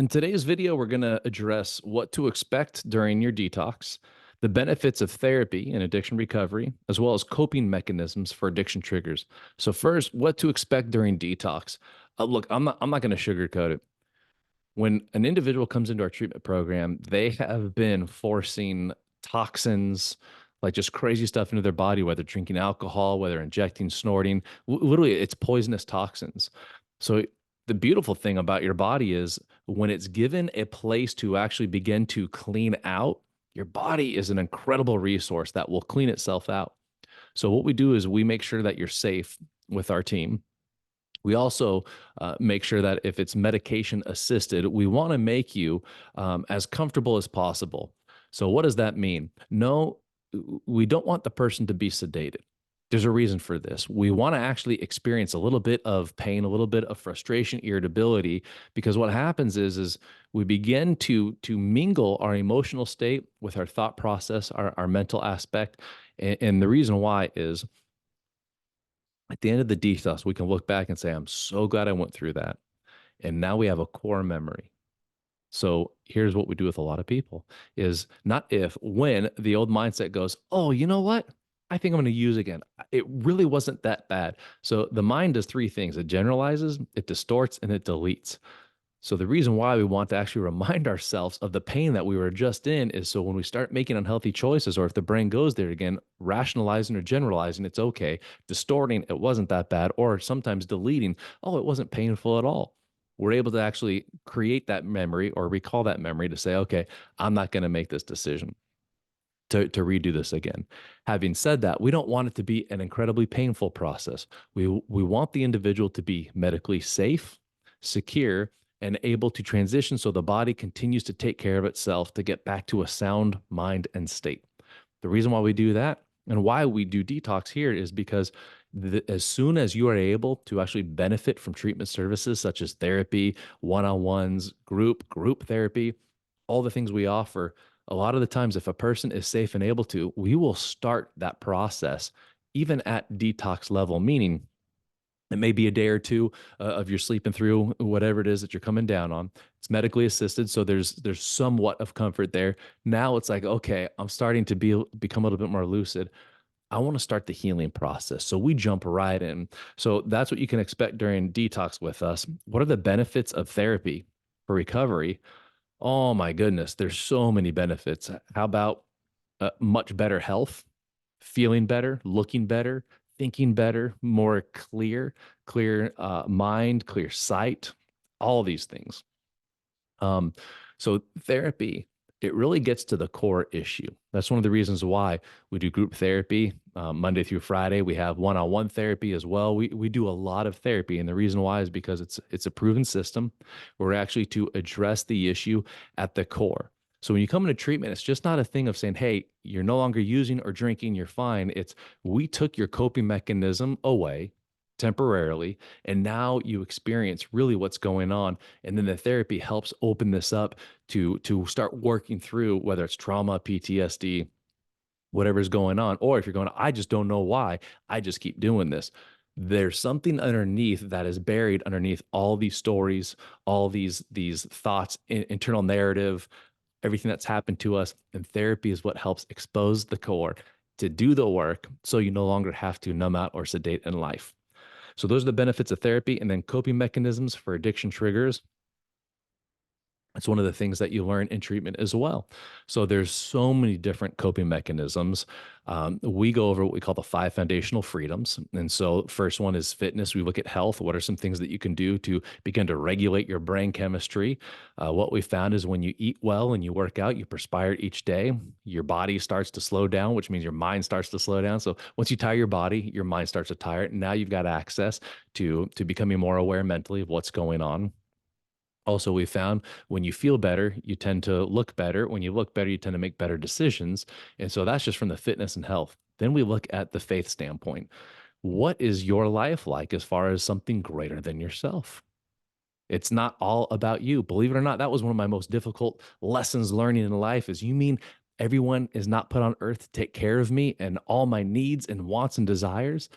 In today's video, we're going to address what to expect during your detox, the benefits of therapy and addiction recovery, as well as coping mechanisms for addiction triggers. So first, what to expect during detox. Look, I'm not going to sugarcoat it. When an individual comes into our treatment program, they have been forcing toxins, like just crazy stuff into their body, whether drinking alcohol, whether injecting, snorting. Literally, it's poisonous toxins. So the beautiful thing about your body is when it's given a place to actually begin to clean out, your body is an incredible resource that will clean itself out. So what we do is we make sure that you're safe with our team. We also make sure that if it's medication assisted, we want to make you as comfortable as possible. So, what does that mean? No, we don't want the person to be sedated. There's a reason for this. We want to actually experience a little bit of pain, a little bit of frustration, irritability, because what happens is we begin to mingle our emotional state with our thought process, our mental aspect, and the reason why is at the end of the detox, we can look back and say, I'm so glad I went through that. And now we have a core memory. So here's what we do with a lot of people is not if, when the old mindset goes, oh, you know what? I think I'm going to use again. It really wasn't that bad. So the mind does three things. It generalizes, it distorts, and it deletes. So the reason why we want to actually remind ourselves of the pain that we were just in is so when we start making unhealthy choices, or if the brain goes there again, rationalizing or generalizing, it's okay. Distorting, it wasn't that bad, or sometimes deleting, oh, it wasn't painful at all. We're able to actually create that memory or recall that memory to say, okay, I'm not going to make this decision to redo this again. Having said that, we don't want it to be an incredibly painful process. We want the individual to be medically safe, secure, and able to transition so the body continues to take care of itself to get back to a sound mind and state. The reason why we do that and why we do detox here is because as soon as you are able to actually benefit from treatment services such as therapy, one-on-ones, group therapy, all the things we offer, a lot of the times if a person is safe and able to, we will start that process even at detox level, meaning it may be a day or two of your sleeping through whatever it is that you're coming down on. It's medically assisted, so there's somewhat of comfort there. Now it's like, okay, I'm starting to become a little bit more lucid. I want to start the healing process. So we jump right in. So that's what you can expect during detox with us. What are the benefits of therapy for recovery? Oh my goodness, there's so many benefits. How about much better health, feeling better, looking better, thinking better, more clear mind, clear sight, all these things. Um, so therapy, it really gets to the core issue. That's one of the reasons why we do group therapy Monday through Friday. We have one-on-one therapy as well. We do a lot of therapy, and the reason why is because it's a proven system. We're actually to address the issue at the core. So when you come into treatment, it's just not a thing of saying, "Hey, you're no longer using or drinking, you're fine." It's we took your coping mechanism away temporarily, and now you experience really what's going on, and then the therapy helps open this up to start working through whether it's trauma, PTSD, whatever's going on, or if you're going, I just don't know why, I just keep doing this. There's something underneath that is buried underneath all these stories, all these thoughts, internal narrative, everything that's happened to us. And therapy is what helps expose the core to do the work so you no longer have to numb out or sedate in life. So those are the benefits of therapy, and then coping mechanisms for addiction triggers. It's one of the things that you learn in treatment as well. So there's so many different coping mechanisms. We go over what we call the five foundational freedoms. And so first one is fitness. We look at health. What are some things that you can do to begin to regulate your brain chemistry? What we found is when you eat well and you work out, you perspire each day, your body starts to slow down, which means your mind starts to slow down. So once you tire your body, your mind starts to tire. Now you've got access to becoming more aware mentally of what's going on. Also, we found when you feel better, you tend to look better. When you look better, you tend to make better decisions. And so that's just from the fitness and health. Then we look at the faith standpoint. What is your life like as far as something greater than yourself? It's not all about you. Believe it or not, that was one of my most difficult lessons learning in life is you mean everyone is not put on earth to take care of me and all my needs and wants and desires?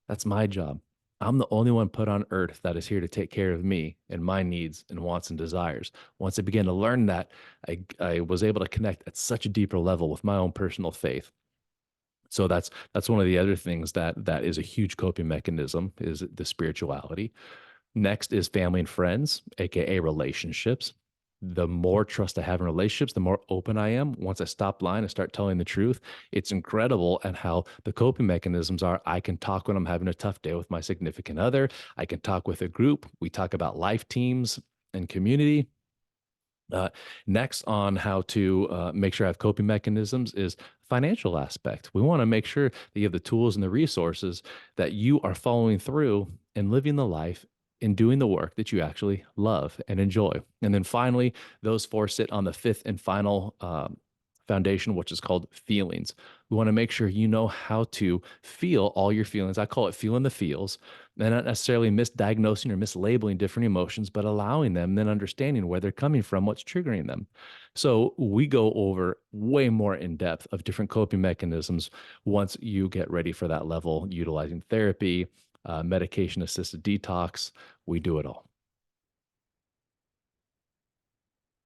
That's my job. I'm the only one put on earth that is here to take care of me and my needs and wants and desires. Once I began to learn that, I was able to connect at such a deeper level with my own personal faith. So that's one of the other things that is a huge coping mechanism is the spirituality. Next is family and friends, aka relationships. The more trust I have in relationships, the more open I am. Once I stop lying and start telling the truth, it's incredible and how the coping mechanisms are. I can talk when I'm having a tough day with my significant other. I can talk with a group. We talk about life teams and community. Uh, Next, on how to make sure I have coping mechanisms is financial aspect. We want to make sure that you have the tools and the resources that you are following through and living the life and doing the work that you actually love and enjoy. And then finally, those four sit on the fifth and final foundation, which is called feelings. We want to make sure you know how to feel all your feelings. I call it feeling the feels, and not necessarily misdiagnosing or mislabeling different emotions, but allowing them, then understanding where they're coming from, what's triggering them. So we go over way more in depth of different coping mechanisms once you get ready for that level, utilizing therapy, medication assisted detox. We do it all.